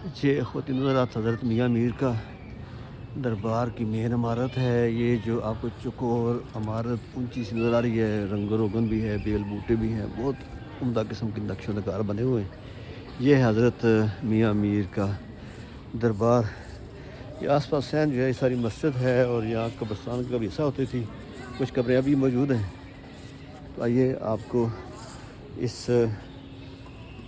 یہ خواتین حضرات حضرت میاں میر کا دربار کی مین عمارت ہے. یہ جو آپ کو چکور عمارت اونچی سی نظر آ رہی ہے, رنگ و روگن بھی ہے, بیل بوٹے بھی ہیں, بہت عمدہ قسم کے نقش و نگار بنے ہوئے ہیں. یہ ہے حضرت میاں میر کا دربار. یہ آس پاس سین جو ہے یہ ساری مسجد ہے, اور یہاں قبرستان کا بھی حصہ ہوتی تھی, کچھ قبریں ابھی موجود ہیں. تو آئیے آپ کو اس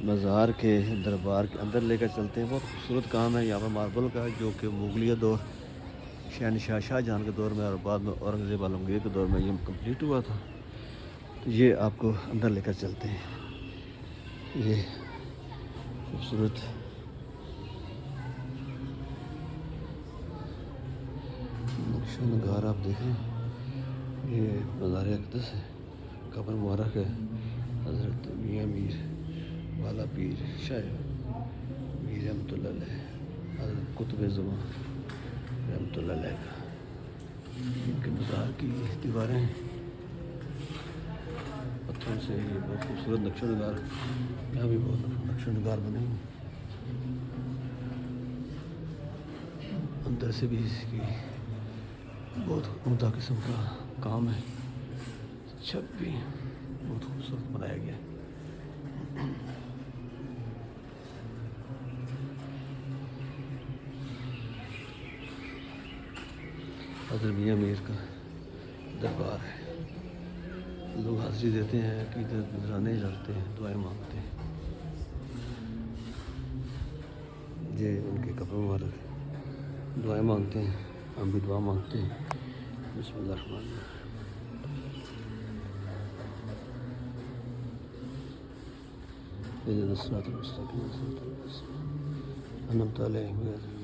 مزار کے دربار کے اندر لے کر چلتے ہیں. بہت خوبصورت کام ہے یہاں پر ماربل کا, جو کہ مغلیہ دور شہنشاہ شاہ جہاں کے دور میں اور بعد میں اورنگزیب عالمگیر کے دور میں یہ کمپلیٹ ہوا تھا. تو یہ آپ کو اندر لے کر چلتے ہیں. یہ خوبصورت نقش و نگار آپ دیکھیں. یہ مزار اقدس ہے, قبر مبارک ہے حضرت میاں میر والا پیر شاہ میر رحمۃ اللہ علیہ, حضرت قطب زمان رحمۃ اللہ علیہ کا. ان کے مزار کی دیواریں پتھروں سے, یہ بہت خوبصورت نقش و نگار, یہاں بھی بہت نقش و نگار بنے ہوئے ہیں. اندر سے بھی اس کی بہت عمدہ قسم کا کام ہے, چھت بھی بہت خوبصورت بنایا گیا ہے. حضرت میاں میر کا دربار ہے. لوگ حاضری دیتے ہیں, عقیدت نذرانے ڈالتے ہیں, دعائیں مانگتے ہیں. یہ ان کے قبر مبارک ہے, دعائیں مانگتے ہیں, ہم بھی دعا مانگتے ہیں. بسم اللہ الرحمن الرحیم. اهدنا الصراط المستقيم صراط الذين أنعمت عليهم غير